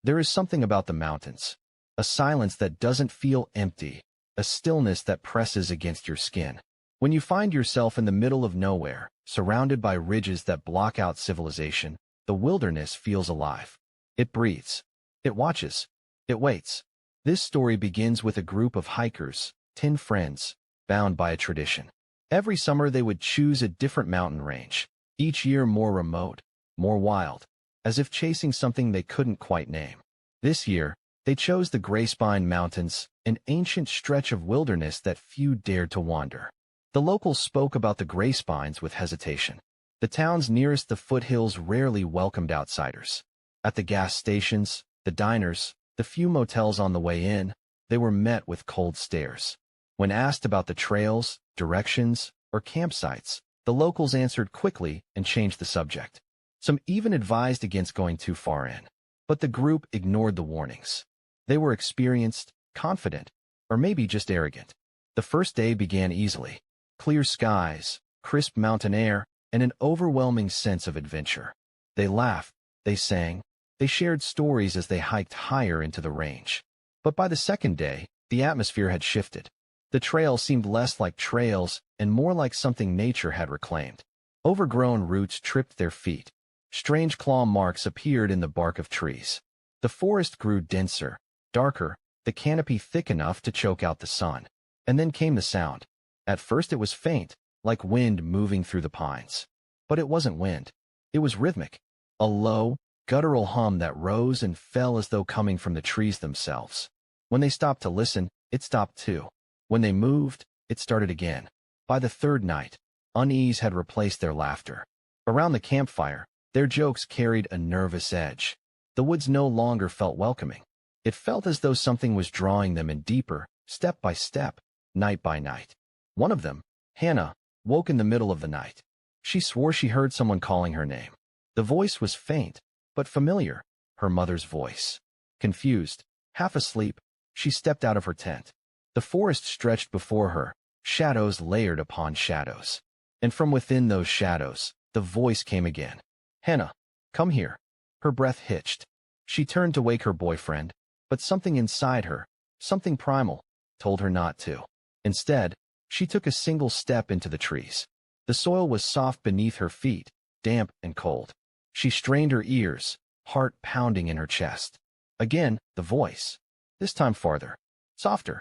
There is something about the mountains, a silence that doesn't feel empty, a stillness that presses against your skin. When you find yourself in the middle of nowhere, surrounded by ridges that block out civilization, the wilderness feels alive. It breathes. It watches. It waits. This story begins with a group of hikers, 10 friends, bound by a tradition. Every summer they would choose a different mountain range, each year more remote, more wild, as if chasing something they couldn't quite name. This year, they chose the Grayspine Mountains, an ancient stretch of wilderness that few dared to wander. The locals spoke about the Grayspines with hesitation. The towns nearest the foothills rarely welcomed outsiders. At the gas stations, the diners, the few motels on the way in, they were met with cold stares. When asked about the trails, directions, or campsites, the locals answered quickly and changed the subject. Some even advised against going too far in. But the group ignored the warnings. They were experienced, confident, or maybe just arrogant. The first day began easily. Clear skies, crisp mountain air, and an overwhelming sense of adventure. They laughed, they sang, they shared stories as they hiked higher into the range. But by the second day, the atmosphere had shifted. The trail seemed less like trails and more like something nature had reclaimed. Overgrown roots tripped their feet. Strange claw marks appeared in the bark of trees. The forest grew denser, darker, the canopy thick enough to choke out the sun. And then came the sound. At first it was faint, like wind moving through the pines. But it wasn't wind. It was rhythmic. A low, guttural hum that rose and fell as though coming from the trees themselves. When they stopped to listen, it stopped too. When they moved, it started again. By the third night, unease had replaced their laughter. Around the campfire, their jokes carried a nervous edge. The woods no longer felt welcoming. It felt as though something was drawing them in deeper, step by step, night by night. One of them, Hannah, woke in the middle of the night. She swore she heard someone calling her name. The voice was faint, but familiar, her mother's voice. Confused, half asleep, she stepped out of her tent. The forest stretched before her, shadows layered upon shadows. And from within those shadows, the voice came again. Hannah, come here. Her breath hitched. She turned to wake her boyfriend, but something inside her, something primal, told her not to. Instead, she took a single step into the trees. The soil was soft beneath her feet, damp and cold. She strained her ears, heart pounding in her chest. Again, the voice. This time farther, softer,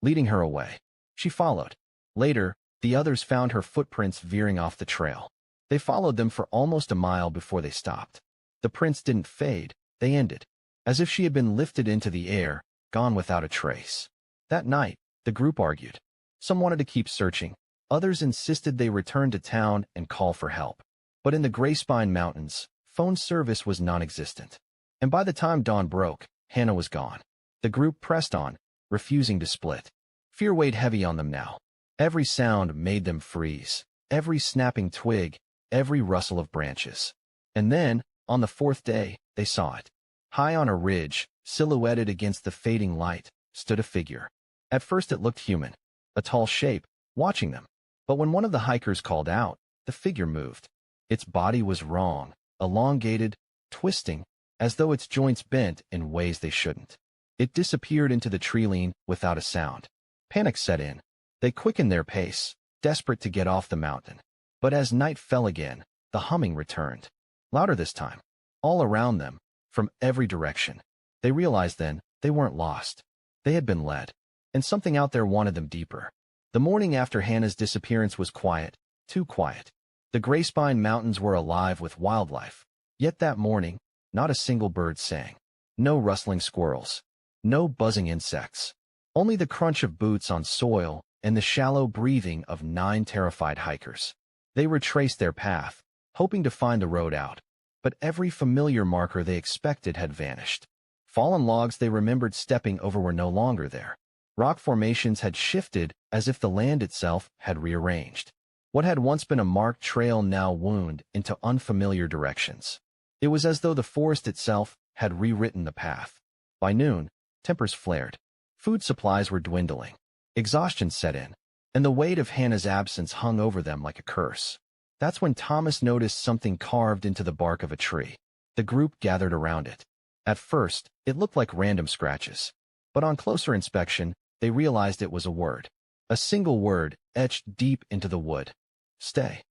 leading her away. She followed. Later, the others found her footprints veering off the trail. They followed them for almost a mile before they stopped. The prints didn't fade, they ended, as if she had been lifted into the air, gone without a trace. That night, the group argued. Some wanted to keep searching. Others insisted they return to town and call for help. But in the Grayspine Mountains, phone service was non-existent. And by the time dawn broke, Hannah was gone. The group pressed on, refusing to split. Fear weighed heavy on them now. Every sound made them freeze. Every snapping twig, every rustle of branches. And then, on the fourth day, they saw it. High on a ridge, silhouetted against the fading light, stood a figure. At first it looked human, a tall shape, watching them. But when one of the hikers called out, the figure moved. Its body was wrong, elongated, twisting, as though its joints bent in ways they shouldn't. It disappeared into the treeline without a sound. Panic set in. They quickened their pace, desperate to get off the mountain. But as night fell again, the humming returned. Louder this time. All around them, from every direction. They realized then, they weren't lost. They had been led. And something out there wanted them deeper. The morning after Hannah's disappearance was quiet, too quiet. The Grayspine Mountains were alive with wildlife. Yet that morning, not a single bird sang. No rustling squirrels. No buzzing insects. Only the crunch of boots on soil and the shallow breathing of 9 terrified hikers. They retraced their path, hoping to find the road out. But every familiar marker they expected had vanished. Fallen logs they remembered stepping over were no longer there. Rock formations had shifted as if the land itself had rearranged. What had once been a marked trail now wound into unfamiliar directions. It was as though the forest itself had rewritten the path. By noon, tempers flared. Food supplies were dwindling. Exhaustion set in, and the weight of Hannah's absence hung over them like a curse. That's when Thomas noticed something carved into the bark of a tree. The group gathered around it. At first, it looked like random scratches. But on closer inspection, they realized it was a word. A single word, etched deep into the wood. Stay.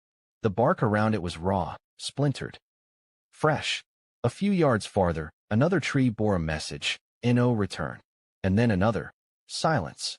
The bark around it was raw, splintered. Fresh. A few yards farther, another tree bore a message, "No return." And then another. Silence.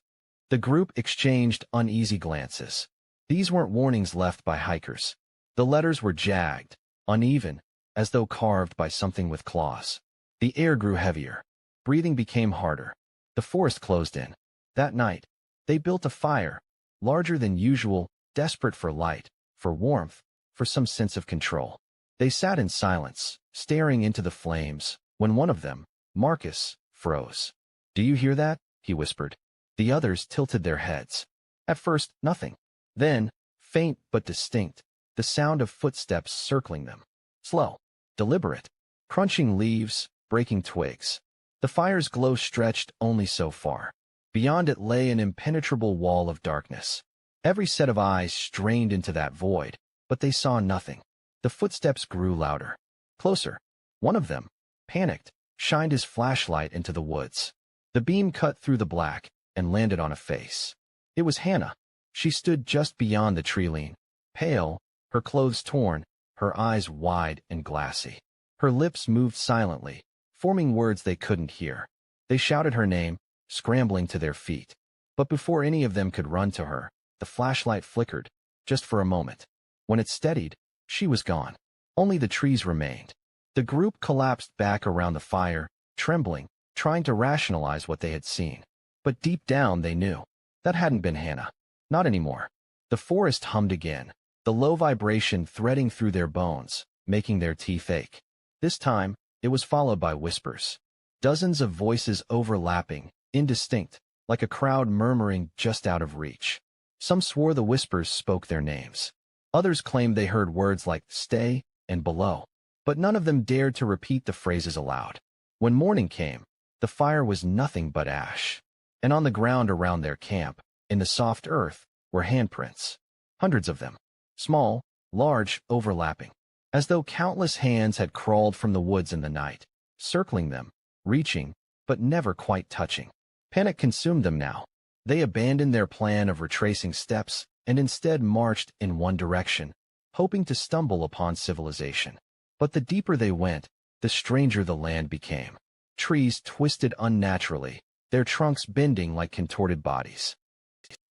The group exchanged uneasy glances. These weren't warnings left by hikers. The letters were jagged, uneven, as though carved by something with claws. The air grew heavier. Breathing became harder. The forest closed in. That night, they built a fire, larger than usual, desperate for light, for warmth, for some sense of control. They sat in silence, staring into the flames, when one of them, Marcus, froze. "Do you hear that?" he whispered. The others tilted their heads. At first, nothing. Then, faint but distinct, the sound of footsteps circling them. Slow, deliberate, crunching leaves, breaking twigs. The fire's glow stretched only so far. Beyond it lay an impenetrable wall of darkness. Every set of eyes strained into that void, but they saw nothing. The footsteps grew louder. Closer. One of them, panicked, shined his flashlight into the woods. The beam cut through the black and landed on a face. It was Hannah. She stood just beyond the tree line, pale, her clothes torn, her eyes wide and glassy. Her lips moved silently, forming words they couldn't hear. They shouted her name, scrambling to their feet. But before any of them could run to her, the flashlight flickered, just for a moment. When it steadied, she was gone. Only the trees remained. The group collapsed back around the fire, trembling, trying to rationalize what they had seen. But deep down they knew. That hadn't been Hannah. Not anymore. The forest hummed again, the low vibration threading through their bones, making their teeth ache. This time, it was followed by whispers. Dozens of voices overlapping, indistinct, like a crowd murmuring just out of reach. Some swore the whispers spoke their names. Others claimed they heard words like "stay" and "below." But none of them dared to repeat the phrases aloud. When morning came, the fire was nothing but ash. And on the ground around their camp, in the soft earth, were handprints. Hundreds of them. Small, large, overlapping. As though countless hands had crawled from the woods in the night, circling them, reaching, but never quite touching. Panic consumed them now. They abandoned their plan of retracing steps and instead marched in one direction, hoping to stumble upon civilization. But the deeper they went, the stranger the land became. Trees twisted unnaturally, their trunks bending like contorted bodies.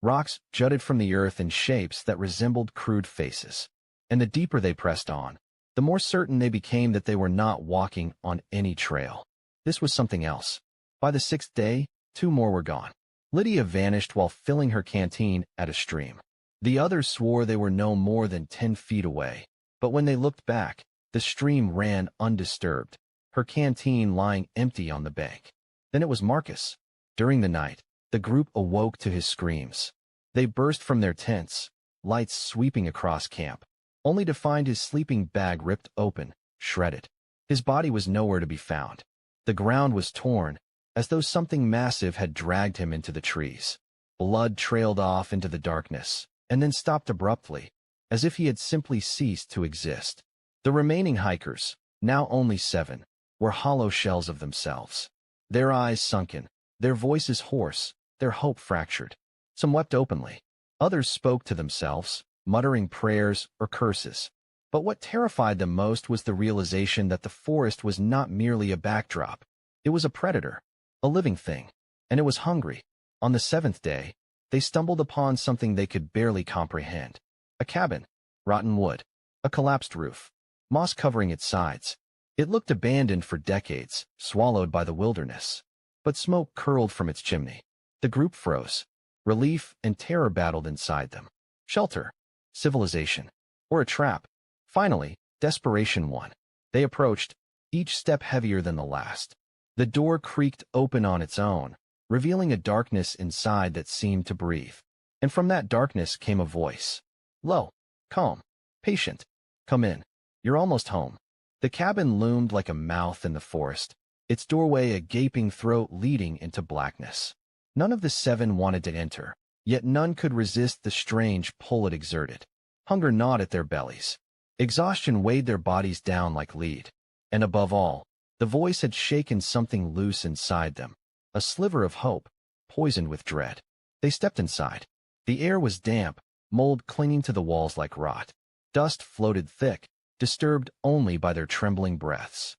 Rocks jutted from the earth in shapes that resembled crude faces. And the deeper they pressed on, the more certain they became that they were not walking on any trail. This was something else. By the sixth day, 2 more were gone. Lydia vanished while filling her canteen at a stream. The others swore they were no more than 10 feet away. But when they looked back, the stream ran undisturbed, her canteen lying empty on the bank. Then it was Marcus. During the night, the group awoke to his screams. They burst from their tents, lights sweeping across camp, only to find his sleeping bag ripped open, shredded. His body was nowhere to be found. The ground was torn, as though something massive had dragged him into the trees. Blood trailed off into the darkness, and then stopped abruptly, as if he had simply ceased to exist. The remaining hikers, now only 7, were hollow shells of themselves. Their eyes sunken, their voices hoarse, their hope fractured. Some wept openly. Others spoke to themselves, muttering prayers or curses. But what terrified them most was the realization that the forest was not merely a backdrop. It was a predator, a living thing, and it was hungry. On the 7th day, they stumbled upon something they could barely comprehend. A cabin, rotten wood, a collapsed roof, moss covering its sides. It looked abandoned for decades, swallowed by the wilderness. But smoke curled from its chimney. The group froze. Relief and terror battled inside them. Shelter, civilization, or a trap. Finally, desperation won. They approached, each step heavier than the last. The door creaked open on its own, revealing a darkness inside that seemed to breathe. And from that darkness came a voice. Low, calm, patient. Come in. You're almost home. The cabin loomed like a mouth in the forest, its doorway a gaping throat leading into blackness. None of the 7 wanted to enter, yet none could resist the strange pull it exerted. Hunger gnawed at their bellies. Exhaustion weighed their bodies down like lead. And above all, The voice had shaken something loose inside them, a sliver of hope, poisoned with dread. They stepped inside. The air was damp, mold clinging to the walls like rot. Dust floated thick, disturbed only by their trembling breaths.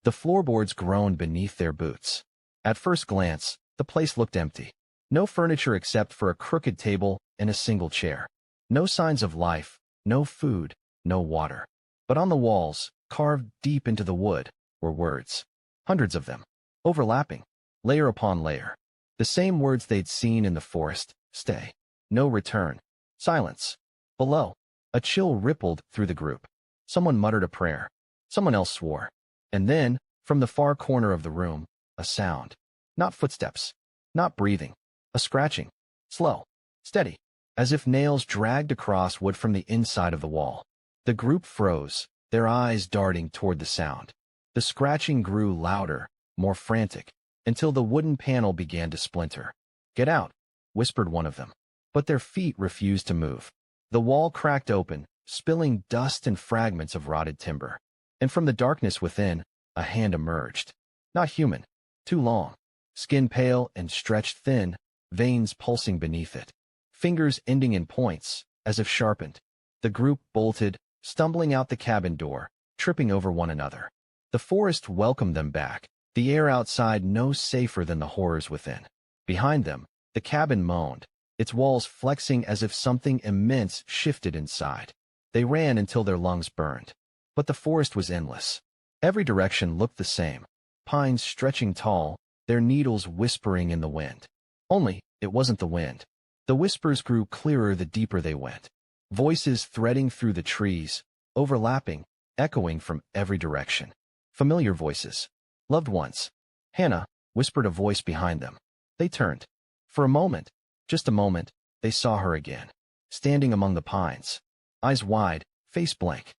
The floorboards groaned beneath their boots. At first glance, the place looked empty. No furniture except for a crooked table and a single chair. No signs of life, no food, no water. But on the walls, carved deep into the wood, were words. Hundreds of them, overlapping, layer upon layer. The same words they'd seen in the forest: stay, no return, silence. Below, a chill rippled through the group. Someone muttered a prayer. Someone else swore. And then, from the far corner of the room, a sound. Not footsteps, not breathing, a scratching, slow, steady, as if nails dragged across wood from the inside of the wall. The group froze, their eyes darting toward the sound. The scratching grew louder, more frantic, until the wooden panel began to splinter. "Get out," whispered one of them. But their feet refused to move. The wall cracked open, spilling dust and fragments of rotted timber. And from the darkness within, a hand emerged. Not human, too long, skin pale and stretched thin, veins pulsing beneath it. Fingers ending in points, as if sharpened. The group bolted, stumbling out the cabin door, tripping over one another. The forest welcomed them back, the air outside no safer than the horrors within. Behind them, the cabin moaned, its walls flexing as if something immense shifted inside. They ran until their lungs burned. But the forest was endless. Every direction looked the same, pines stretching tall, their needles whispering in the wind. Only, it wasn't the wind. The whispers grew clearer the deeper they went. Voices threading through the trees, overlapping, echoing from every direction. Familiar voices. "Loved ones." "Hannah," whispered a voice behind them. They turned. For a moment, just a moment, they saw her again, standing among the pines. Eyes wide, face blank.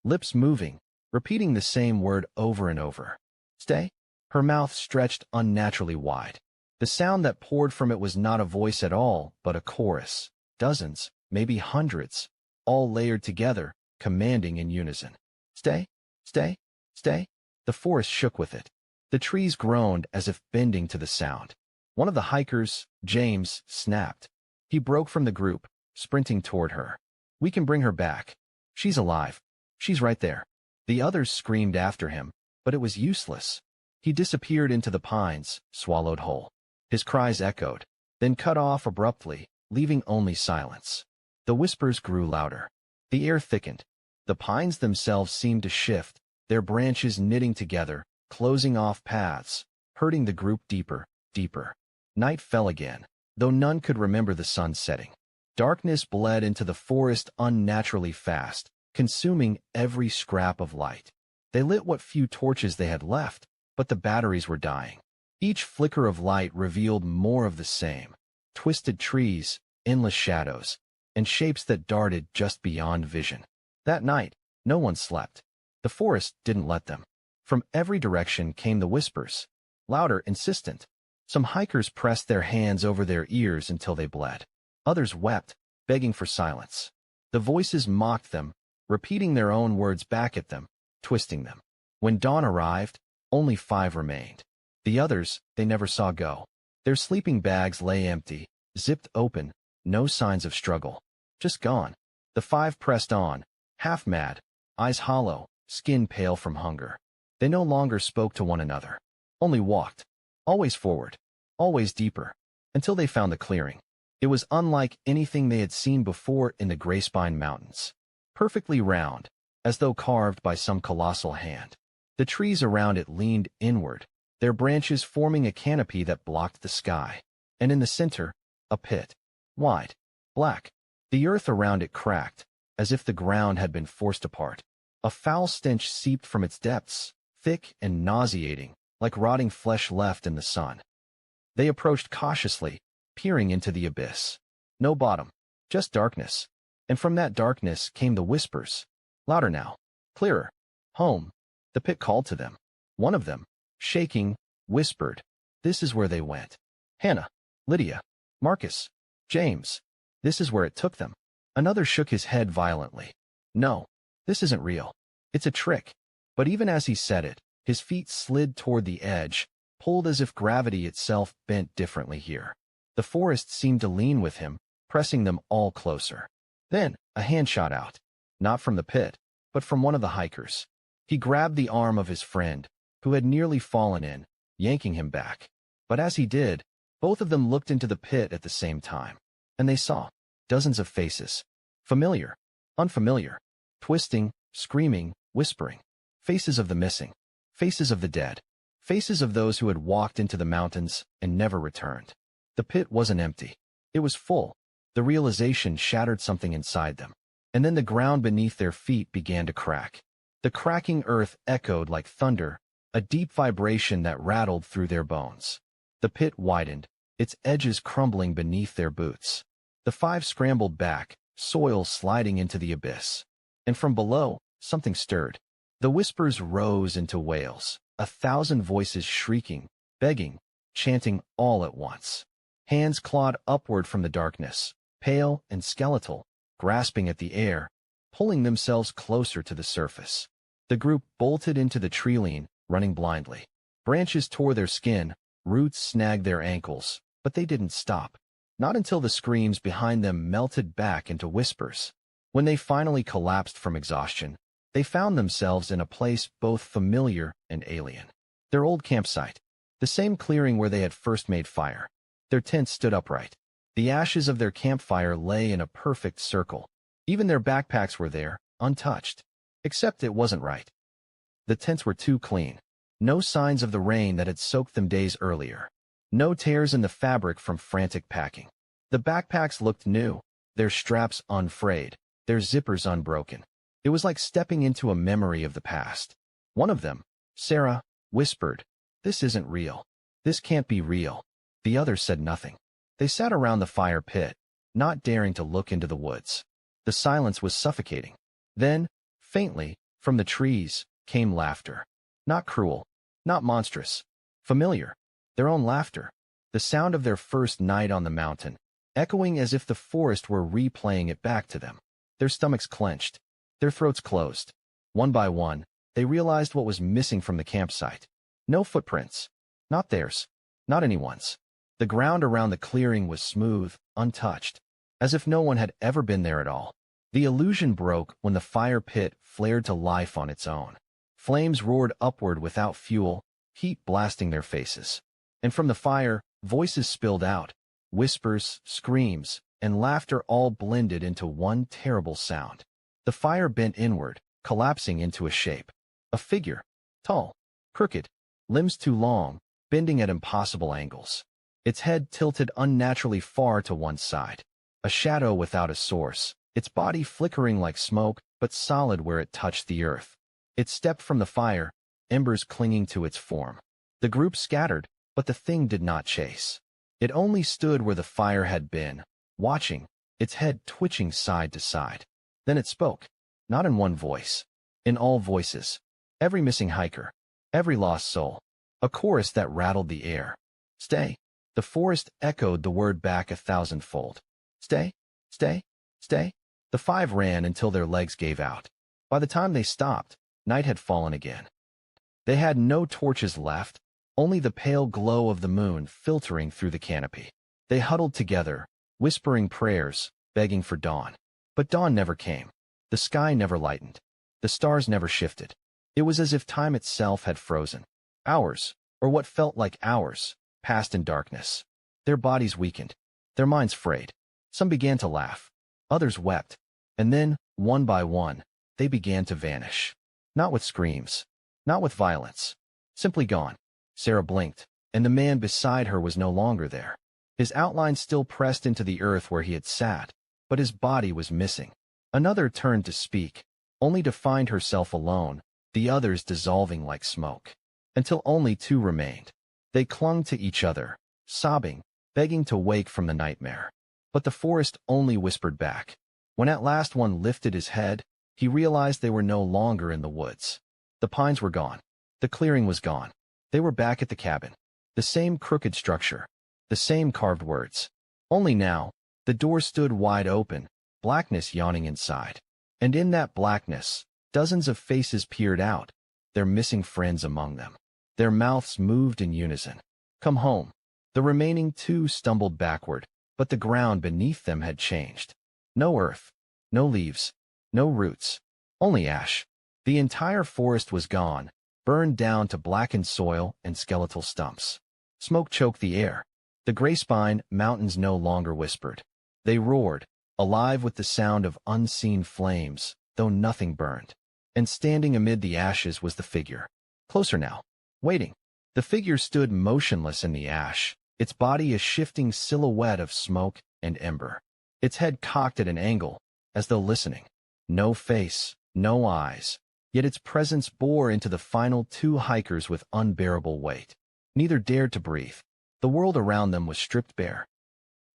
Lips moving, repeating the same word over and over. "Stay?" Her mouth stretched unnaturally wide. The sound that poured from it was not a voice at all, but a chorus. Dozens, maybe hundreds, all layered together, commanding in unison. "Stay, stay, stay." The forest shook with it. The trees groaned as if bending to the sound. One of the hikers, James, snapped. He broke from the group, sprinting toward her. "We can bring her back. She's alive. She's right there." The others screamed after him, but it was useless. He disappeared into the pines, swallowed whole. His cries echoed, then cut off abruptly, leaving only silence. The whispers grew louder. The air thickened. The pines themselves seemed to shift, their branches knitting together, closing off paths, hurting the group deeper, deeper. Night fell again, though none could remember the sun setting. Darkness bled into the forest unnaturally fast, consuming every scrap of light. They lit what few torches they had left, but the batteries were dying. Each flicker of light revealed more of the same: twisted trees, endless shadows, and shapes that darted just beyond vision. That night, no one slept. The forest didn't let them. From every direction came the whispers, louder, insistent. Some hikers pressed their hands over their ears until they bled. Others wept, begging for silence. The voices mocked them, repeating their own words back at them, twisting them. When dawn arrived, only 5 remained. The others they never saw go. Their sleeping bags lay empty, zipped open, no signs of struggle. Just gone. The 5 pressed on, half mad, eyes hollow, skin pale from hunger. They no longer spoke to one another. Only walked. Always forward. Always deeper. Until they found the clearing. It was unlike anything they had seen before in the Grayspine Mountains. Perfectly round, as though carved by some colossal hand. The trees around it leaned inward, their branches forming a canopy that blocked the sky. And in the center, a pit. Wide. Black. The earth around it cracked, as if the ground had been forced apart. A foul stench seeped from its depths, thick and nauseating, like rotting flesh left in the sun. They approached cautiously, peering into the abyss. No bottom, just darkness. And from that darkness came the whispers. Louder now. Clearer. Home. The pit called to them. One of them, shaking, whispered, "This is where they went. Hannah, Lydia, Marcus, James. This is where it took them." Another shook his head violently. "No, this isn't real. It's a trick." But even as he said it, His feet slid toward the edge, pulled as if gravity itself bent differently here. The forest seemed to lean with him, pressing them all closer. Then, a hand shot out. Not from the pit, but from one of the hikers. He grabbed the arm of his friend, who had nearly fallen in, yanking him back. But as he did, both of them looked into the pit at the same time. And they saw dozens of faces. Familiar, unfamiliar, twisting, screaming, whispering. Faces of the missing. Faces of the dead. Faces of those who had walked into the mountains and never returned. The pit wasn't empty. It was full. The realization shattered something inside them. And then the ground beneath their feet began to crack. The cracking earth echoed like thunder, a deep vibration that rattled through their bones. The pit widened, its edges crumbling beneath their boots. The five scrambled back, soil sliding into the abyss. And from below, something stirred. The whispers rose into wails, 1,000 voices shrieking, begging, chanting all at once. Hands clawed upward from the darkness, pale and skeletal, grasping at the air, pulling themselves closer to the surface. The group bolted into the treeline, running blindly. Branches tore their skin, roots snagged their ankles, but they didn't stop. Not until the screams behind them melted back into whispers. When they finally collapsed from exhaustion, they found themselves in a place both familiar and alien. Their old campsite. The same clearing where they had first made fire. Their tent stood upright. The ashes of their campfire lay in a perfect circle. Even their backpacks were there, untouched. Except it wasn't right. The tents were too clean. No signs of the rain that had soaked them days earlier. No tears in the fabric from frantic packing. The backpacks looked new, their straps unfrayed, their zippers unbroken. It was like stepping into a memory of the past. One of them, Sarah, whispered, "This isn't real. This can't be real." The others said nothing. They sat around the fire pit, not daring to look into the woods. The silence was suffocating. Then, faintly, from the trees, came laughter. Not cruel, not monstrous, familiar. Their own laughter. The sound of their first night on the mountain, echoing as if the forest were replaying it back to them. Their stomachs clenched. Their throats closed. One by one, they realized what was missing from the campsite. No footprints. Not theirs. Not anyone's. The ground around the clearing was smooth, untouched, as if no one had ever been there at all. The illusion broke when the fire pit flared to life on its own. Flames roared upward without fuel, heat blasting their faces. And from the fire, voices spilled out, whispers, screams, and laughter all blended into one terrible sound. The fire bent inward, collapsing into a shape. A figure, tall, crooked, limbs too long, bending at impossible angles. Its head tilted unnaturally far to one side. A shadow without a source, its body flickering like smoke, but solid where it touched the earth. It stepped from the fire, embers clinging to its form. The group scattered, but the thing did not chase. It only stood where the fire had been, watching, its head twitching side to side. Then it spoke, not in one voice, in all voices. Every missing hiker, every lost soul. A chorus that rattled the air. Stay. The forest echoed the word back 1,000-fold. Stay, stay, stay. The five ran until their legs gave out. By the time they stopped, night had fallen again. They had no torches left, only the pale glow of the moon filtering through the canopy. They huddled together, whispering prayers, begging for dawn. But dawn never came. The sky never lightened. The stars never shifted. It was as if time itself had frozen. Hours, or what felt like hours, passed in darkness. Their bodies weakened. Their minds frayed. Some began to laugh. Others wept. And then, one by one, they began to vanish. Not with screams. Not with violence. Simply gone. Sarah blinked, and the man beside her was no longer there. His outline still pressed into the earth where he had sat, but his body was missing. Another turned to speak, only to find herself alone, the others dissolving like smoke. Until only two remained. They clung to each other, sobbing, begging to wake from the nightmare. But the forest only whispered back. When at last one lifted his head, he realized they were no longer in the woods. The pines were gone. The clearing was gone. They were back at the cabin. The same crooked structure. The same carved words. Only now, the door stood wide open, blackness yawning inside. And in that blackness, dozens of faces peered out. their missing friends among them. Their mouths moved in unison. Come home. The remaining two stumbled backward, but the ground beneath them had changed. No earth, no leaves, no roots, only ash. The entire forest was gone, burned down to blackened soil and skeletal stumps. Smoke choked the air. The gray-spine mountains no longer whispered. They roared, alive with the sound of unseen flames, though nothing burned. And standing amid the ashes was the figure. Closer now. Waiting. The figure stood motionless in the ash, its body a shifting silhouette of smoke and ember. Its head cocked at an angle, as though listening. No face, no eyes, yet its presence bore into the final two hikers with unbearable weight. Neither dared to breathe. The world around them was stripped bare.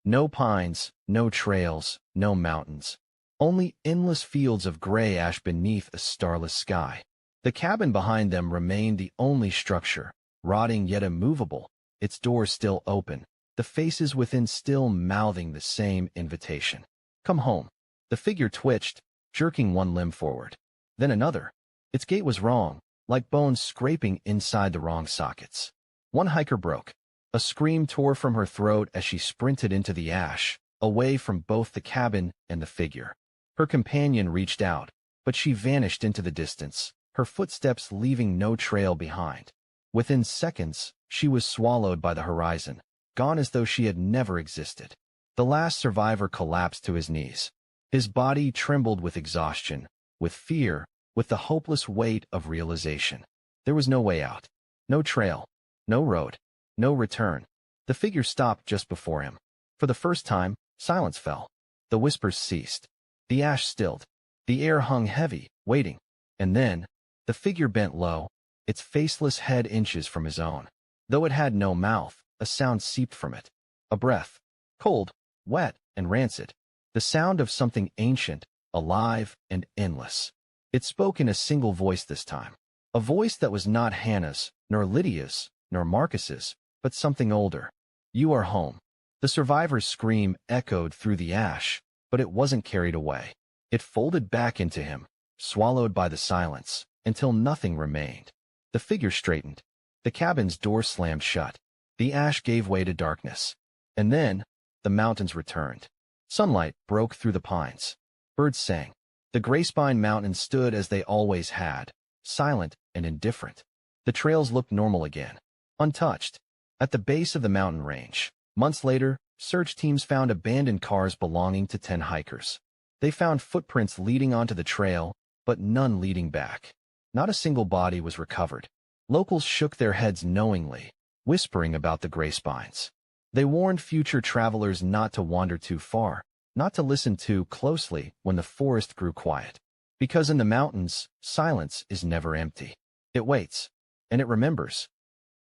No pines, no trails, no mountains. Only endless fields of gray ash beneath a starless sky. The cabin behind them remained the only structure, rotting yet immovable, its doors still open, the faces within still mouthing the same invitation. Come home. The figure twitched, jerking one limb forward. Then another. Its gait was wrong, like bones scraping inside the wrong sockets. One hiker broke. A scream tore from her throat as she sprinted into the ash, away from both the cabin and the figure. Her companion reached out, but she vanished into the distance, her footsteps leaving no trail behind. Within seconds, she was swallowed by the horizon, gone as though she had never existed. The last survivor collapsed to his knees. His body trembled with exhaustion, with fear, with the hopeless weight of realization. There was no way out. No trail. No road. No return. The figure stopped just before him. For the first time, silence fell. The whispers ceased. The ash stilled. The air hung heavy, waiting. And then, the figure bent low, its faceless head inches from his own. Though it had no mouth, a sound seeped from it. A breath. Cold, wet, and rancid. The sound of something ancient, alive, and endless. It spoke in a single voice this time. A voice that was not Hannah's, nor Lydia's, nor Marcus's, but something older. You are home. The survivor's scream echoed through the ash, but it wasn't carried away. It folded back into him, swallowed by the silence, until nothing remained. The figure straightened. The cabin's door slammed shut. The ash gave way to darkness. And then, the mountains returned. Sunlight broke through the pines. Birds sang. The gray-spine mountains stood as they always had, silent and indifferent. The trails looked normal again, untouched. At the base of the mountain range, months later, search teams found abandoned cars belonging to 10 hikers. They found footprints leading onto the trail, but none leading back. Not a single body was recovered. Locals shook their heads knowingly, whispering about the gray spines. They warned future travelers not to wander too far, not to listen too closely when the forest grew quiet. Because in the mountains, silence is never empty. It waits, and it remembers.